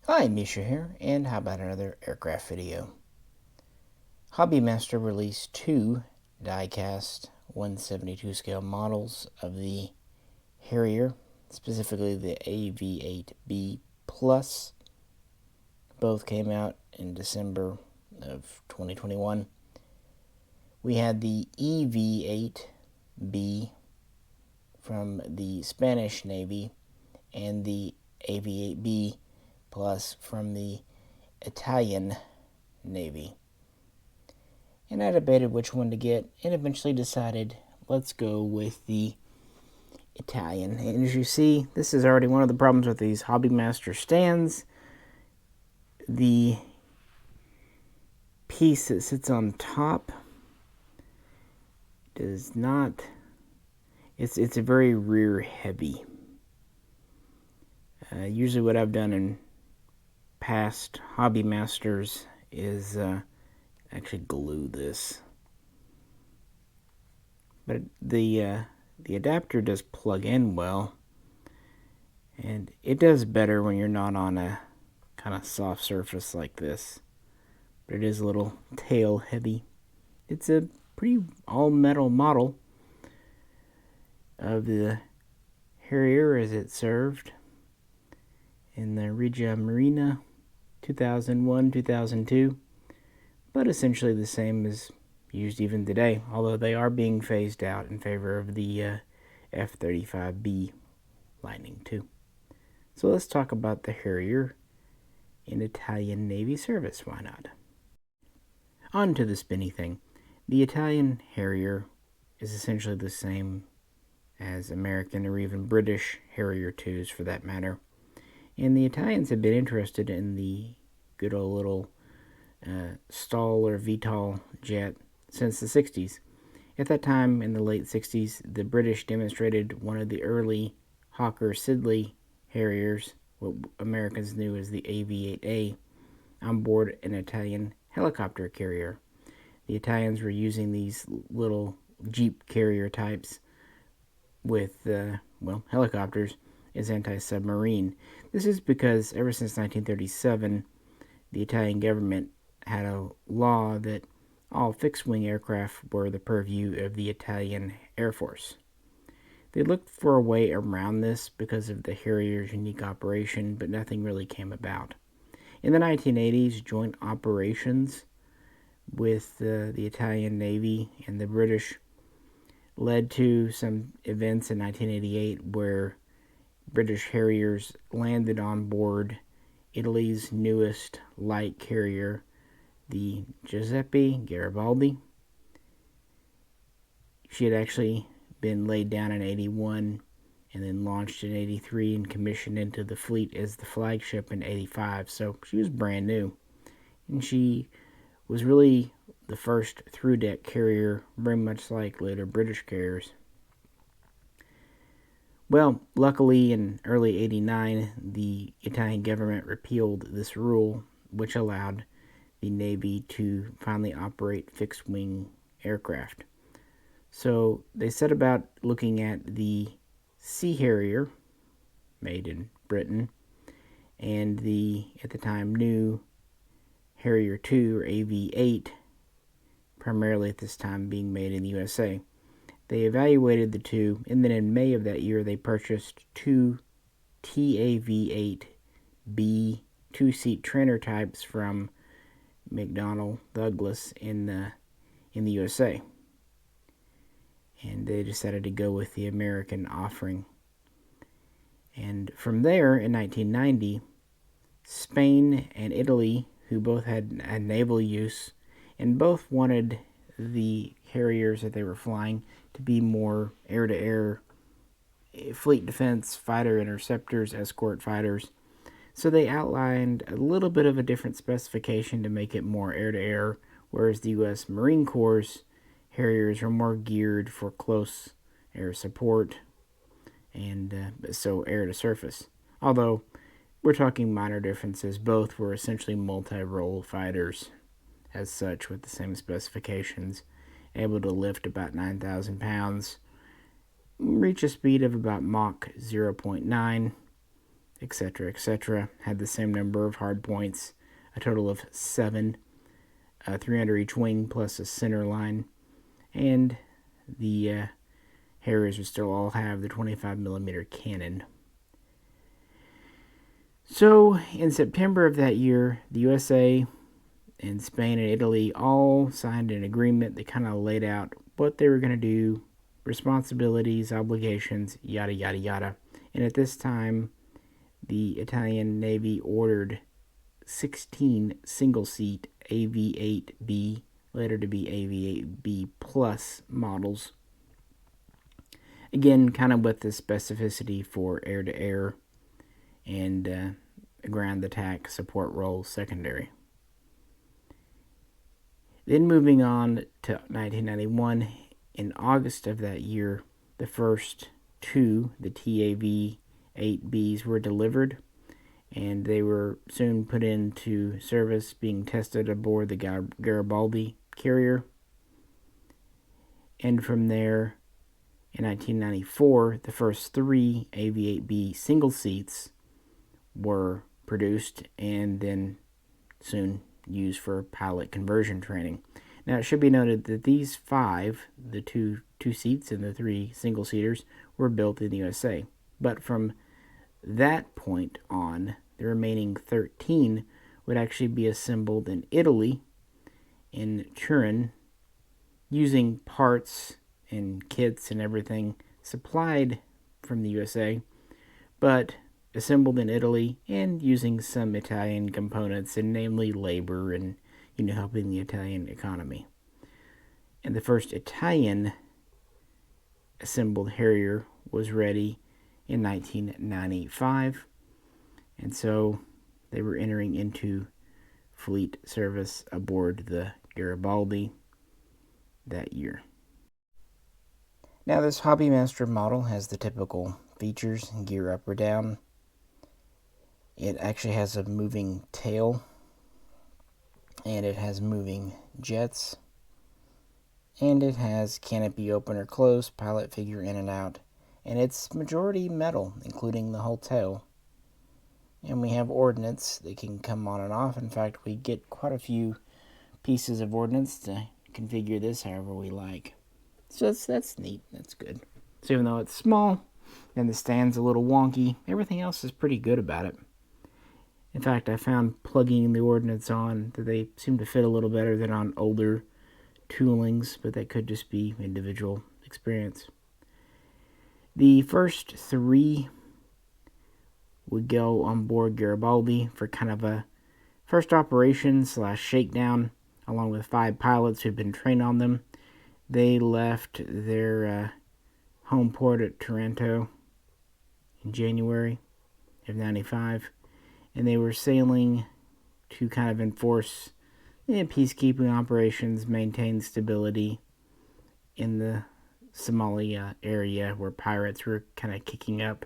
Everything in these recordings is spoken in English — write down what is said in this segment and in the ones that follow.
Hi, Misha here, and how about another aircraft video? Hobbymaster released two die-cast 172 scale models of the Harrier, specifically the AV8B Plus. Both came out in December of 2021. We had the EV8B from the Spanish Navy and the AV8B Plus from the Italian Navy. And I debated which one to get and eventually decided let's go with the Italian. And as you see, this is already one of the problems with these Hobbymaster stands. The piece that sits on top does not, it's a very rear heavy. Usually what I've done in past Hobbymasters is actually glue this. But the adapter does plug in well, and it does better when you're not on a kind of soft surface like this. But it is a little tail heavy. It's a pretty all metal model of the Harrier as it served in the Marina 2001-2002, but essentially the same as used even today, although they are being phased out in favor of the F-35B Lightning II. So let's talk about the Harrier in Italian Navy service, why not? On to the spinny thing. The Italian Harrier is essentially the same as American or even British Harrier IIs for that matter. And the Italians have been interested in the good old little stall or VTOL jet since the 60s. At that time, in the late 60s, the British demonstrated one of the early Hawker Siddeley Harriers, what Americans knew as the AV8A, on board an Italian helicopter carrier. The Italians were using these little Jeep carrier types with, helicopters as anti-submarine. This is because ever since 1937, the Italian government had a law that all fixed-wing aircraft were the purview of the Italian Air Force. They looked for a way around this because of the Harrier's unique operation, but nothing really came about. In the 1980s, joint operations with the Italian Navy and the British led to some events in 1988 where British Harriers landed on board Italy's newest light carrier, the Giuseppe Garibaldi. She had actually been laid down in 81 and then launched in 83 and commissioned into the fleet as the flagship in 85, so she was brand new. And she was really the first through-deck carrier, very much like later British carriers. Well, luckily in early 89, the Italian government repealed this rule, which allowed the Navy to finally operate fixed-wing aircraft. So they set about looking at the Sea Harrier, made in Britain, and the, at the time, new Harrier II, or AV8, primarily at this time being made in the USA. They evaluated the two, and then in May of that year, they purchased two TAV8B two-seat trainer types from McDonnell Douglas in the USA. And they decided to go with the American offering. And from there, in 1990, Spain and Italy, who both had naval use, and both wanted the Harriers that they were flying to be more air-to-air fleet defense, fighter interceptors, escort fighters. So they outlined a little bit of a different specification to make it more air-to-air, whereas the U.S. Marine Corps' Harriers are more geared for close air support and so air to surface. Although we're talking minor differences, both were essentially multi-role fighters as such with the same specifications, able to lift about 9,000 pounds, reach a speed of about Mach 0.9, etc., etc. Had the same number of hard points, a total of 7, 3 under each wing plus a center line, and the Harriers would still all have the 25mm cannon. So, in September of that year, the USA and Spain and Italy all signed an agreement that kind of laid out what they were going to do, responsibilities, obligations, yada, yada, yada. And at this time, the Italian Navy ordered 16 single-seat AV8B, later to be AV8B Plus models. Again, kind of with the specificity for air-to-air and ground attack support roles secondary. Then moving on to 1991, in August of that year, the first two, the TAV-8Bs, were delivered, and they were soon put into service, being tested aboard the Garibaldi carrier. And from there, in 1994, the first three AV-8B single seats were produced and then soon used for pilot conversion training. Now, it should be noted that these 5, the two seats and the 3 single seaters, were built in the USA. But from that point on, the remaining 13 would actually be assembled in Italy, in Turin, using parts and kits and everything supplied from the USA, but assembled in Italy and using some Italian components, and namely labor and helping the Italian economy. And the first Italian assembled Harrier was ready in 1995, and so they were entering into fleet service aboard the Garibaldi that year. Now, this Hobbymaster model has the typical features: gear up or down. It actually has a moving tail, and it has moving jets, and it has canopy open or close, pilot figure in and out, and it's majority metal, including the whole tail. And we have ordnance that can come on and off. In fact, we get quite a few pieces of ordnance to configure this however we like. So that's neat. That's good. So even though it's small and the stand's a little wonky, everything else is pretty good about it. In fact, I found plugging the ordnance on that they seem to fit a little better than on older toolings, but that could just be individual experience. The first 3 would go on board Garibaldi for kind of a first operation / shakedown, along with 5 pilots who'd been trained on them. They left their home port at Taranto in January of 95, and they were sailing to kind of enforce peacekeeping operations, maintain stability in the Somalia area where pirates were kind of kicking up.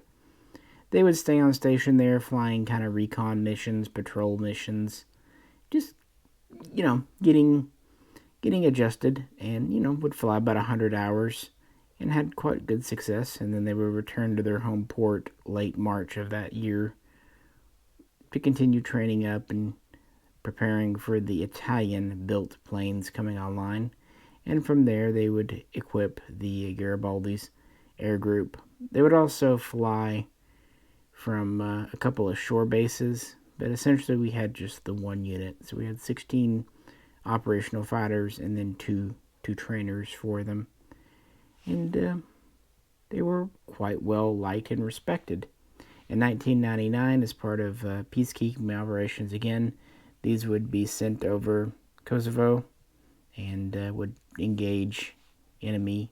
They would stay on station there, flying kind of recon missions, patrol missions, just, getting adjusted, and, would fly about 100 hours and had quite good success. And then they would return to their home port late March of that year to continue training up and preparing for the Italian-built planes coming online. And from there, they would equip the Garibaldi's air group. They would also fly from a couple of shore bases, but essentially we had just the one unit. So we had 16 operational fighters and then two trainers for them. And they were quite well liked and respected. In 1999, as part of peacekeeping operations again, these would be sent over Kosovo and would engage enemy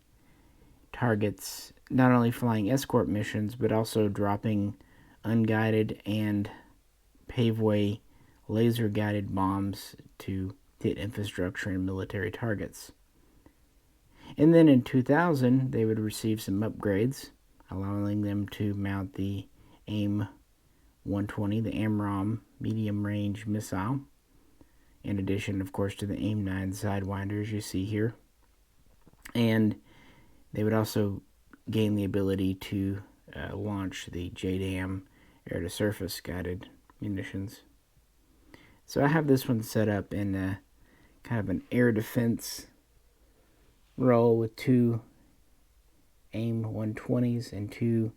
targets, not only flying escort missions, but also dropping unguided and paveway laser-guided bombs to hit infrastructure and military targets. And then in 2000, they would receive some upgrades, allowing them to mount the AIM-120, the AMRAAM medium-range missile, in addition, of course, to the AIM-9 Sidewinders you see here. And they would also gain the ability to launch the JDAM air-to-surface guided munitions. So I have this one set up in kind of an air defense role with 2 AIM 120s and 2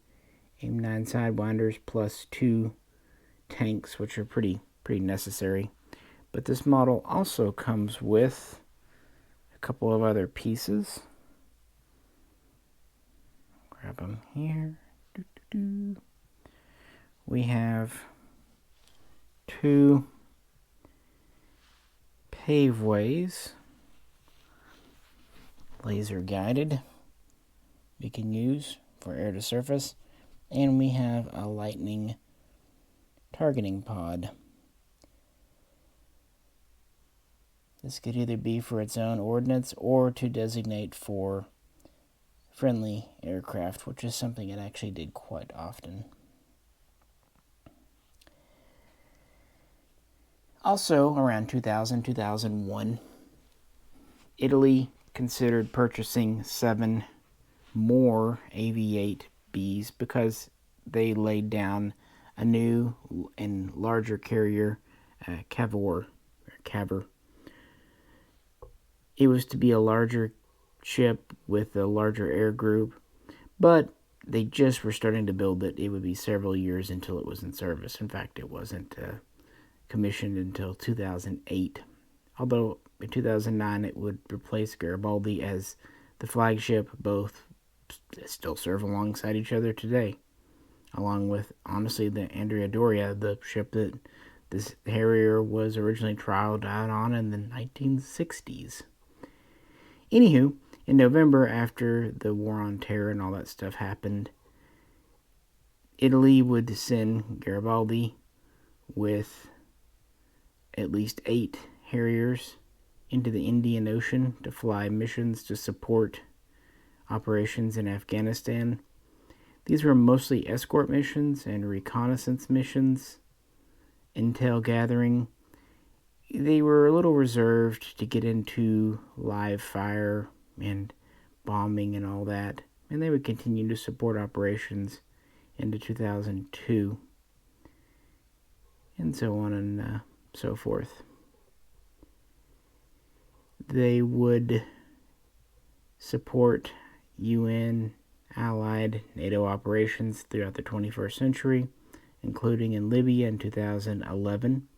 AIM 9 Sidewinders plus 2 tanks, which are pretty necessary. But this model also comes with a couple of other pieces. Grab them here. We have 2 paveways, laser guided, we can use for air to surface, and we have a lightning targeting pod. This could either be for its own ordnance or to designate for friendly aircraft, which is something it actually did quite often. Also, around 2000-2001, Italy considered purchasing 7 more AV8Bs because they laid down a new and larger carrier, Cavour. It was to be a larger ship with a larger air group, but they just were starting to build it. It would be several years until it was in service. In fact, it wasn't commissioned until 2008, although in 2009 it would replace Garibaldi as the flagship. Both still serve alongside each other today, along with, honestly, the Andrea Doria, the ship that this Harrier was originally trialed out on in the 1960s. Anywho, in November, after the War on Terror and all that stuff happened, Italy would send Garibaldi with at least 8 Harriers into the Indian Ocean to fly missions to support operations in Afghanistan. These were mostly escort missions and reconnaissance missions, intel gathering. They were a little reserved to get into live fire and bombing and all that, and they would continue to support operations into 2002, and so on and so forth. They would support UN, Allied, NATO operations throughout the 21st century, including in Libya in 2011.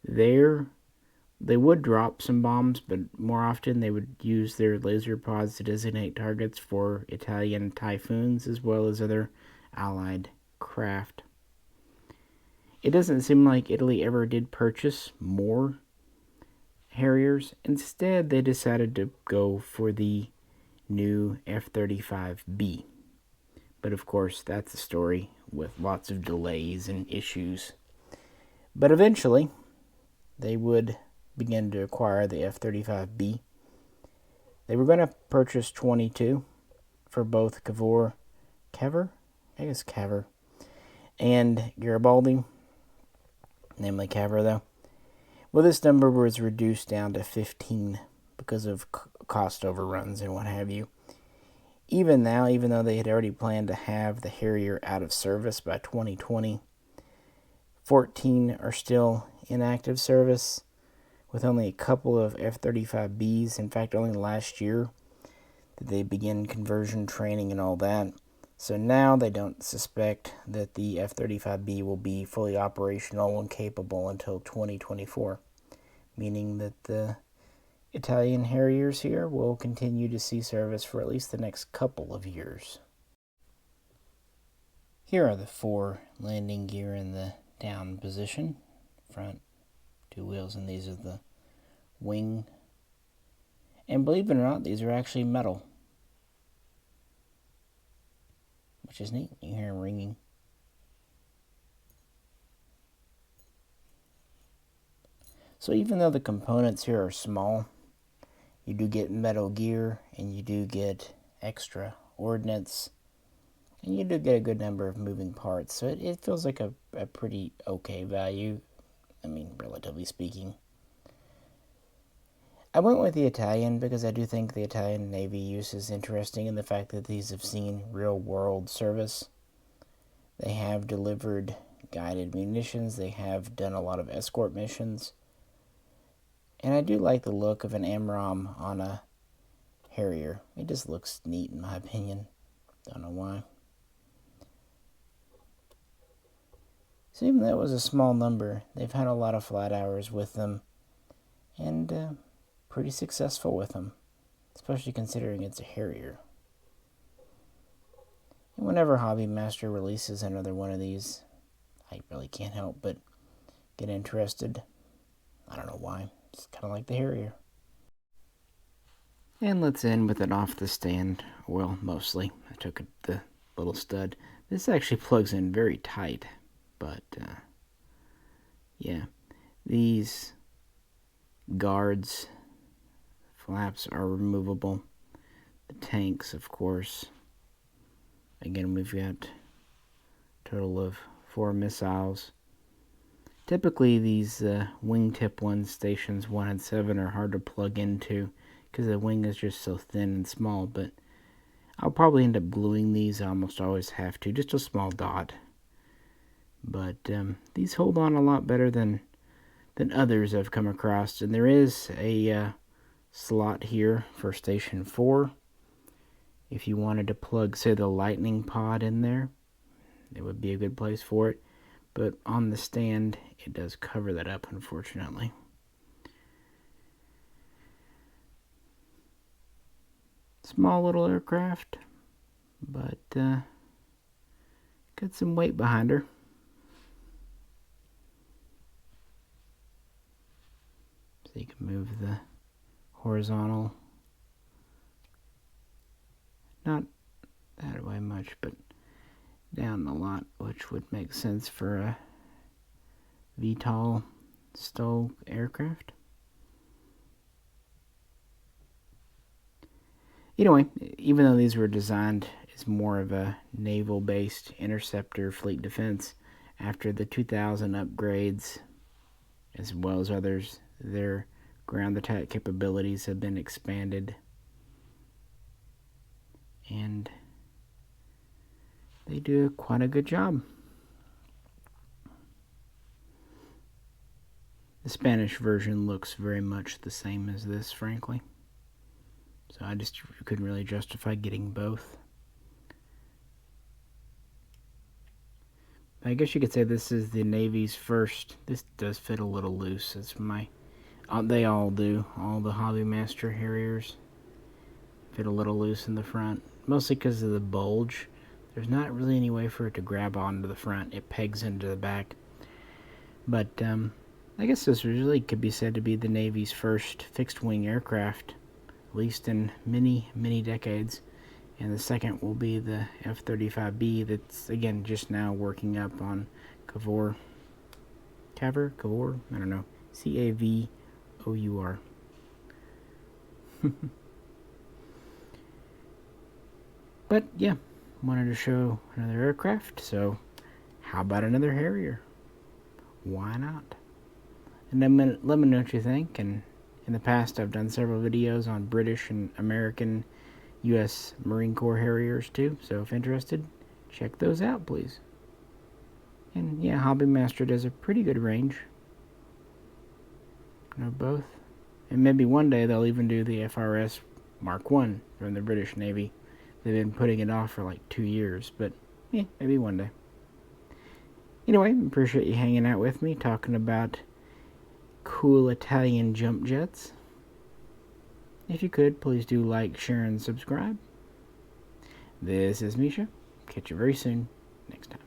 There, they would drop some bombs, but more often they would use their laser pods to designate targets for Italian Typhoons as well as other Allied craft. It doesn't seem like Italy ever did purchase more Harriers. Instead, they decided to go for the new F-35B. But of course, that's a story with lots of delays and issues. But eventually, they would begin to acquire the F-35B. They were going to purchase 22 for both Cavour and Garibaldi, namely Cavour though. Well, this number was reduced down to 15 because of cost overruns and what have you. Even now, even though they had already planned to have the Harrier out of service by 2020, 14 are still in active service, with only a couple of F-35Bs. In fact, only last year did they begin conversion training and all that. So now they don't suspect that the F-35B will be fully operational and capable until 2024, meaning that the Italian Harriers here will continue to see service for at least the next couple of years. Here are the 4 landing gear in the down position. Front 2 wheels, and these are the wing. And believe it or not, these are actually metal, which is neat. You hear them ringing. So even though the components here are small, you do get metal gear, and you do get extra ordnance, and you do get a good number of moving parts. So it feels like a pretty okay value, I mean, relatively speaking. I went with the Italian because I do think the Italian Navy use is interesting in the fact that these have seen real-world service. They have delivered guided munitions. They have done a lot of escort missions. And I do like the look of an AMRAAM on a Harrier. It just looks neat in my opinion. Don't know why. So even though it was a small number, they've had a lot of flight hours with them. And pretty successful with them. Especially considering it's a Harrier. And whenever Hobby Master releases another one of these, I really can't help but get interested. I don't know why. It's kind of like the Harrier. And let's end with it off the stand. Well, mostly. I took the little stud. This actually plugs in very tight. But, yeah. These guards, flaps are removable. The tanks, of course. Again, we've got a total of 4 missiles. Typically, these wingtip ones, stations 1 and 7, are hard to plug into because the wing is just so thin and small, but I'll probably end up gluing these. I almost always have to, just a small dot. But these hold on a lot better than others I've come across. And there is a slot here for Station 4. If you wanted to plug, say, the lightning pod in there, it would be a good place for it. But on the stand, it does cover that up, unfortunately. Small little aircraft, but got some weight behind her. So you can move the horizontal, not that way much, but down a lot, which would make sense for a VTOL STOL aircraft. Anyway, even though these were designed as more of a naval-based interceptor fleet defense, after the 2000 upgrades, as well as others, their ground attack capabilities have been expanded. And they do quite a good job. The Spanish version looks very much the same as this, frankly. So I just couldn't really justify getting both. I guess you could say this is the Navy's first. This does fit a little loose. It's my... they all do. All the Hobby Master Harriers fit a little loose in the front. Mostly because of the bulge. There's not really any way for it to grab onto the front. It pegs into the back. But I guess this really could be said to be the Navy's first fixed-wing aircraft, at least in many, many decades. And the second will be the F-35B that's, again, just now working up on Cavour. I don't know. Cavour. But, yeah, wanted to show another aircraft, so how about another Harrier? Why not? And then let me know what you think. And in the past, I've done several videos on British and American U.S. Marine Corps Harriers too, so if interested, check those out, please. And yeah, Hobby Master does a pretty good range. You know, both. And maybe one day they'll even do the FRS Mark I from the British Navy. They've been putting it off for like 2 years, but yeah, maybe one day. Anyway, appreciate you hanging out with me, talking about cool Italian jump jets. If you could, please do like, share, and subscribe. This is Misha. Catch you very soon next time.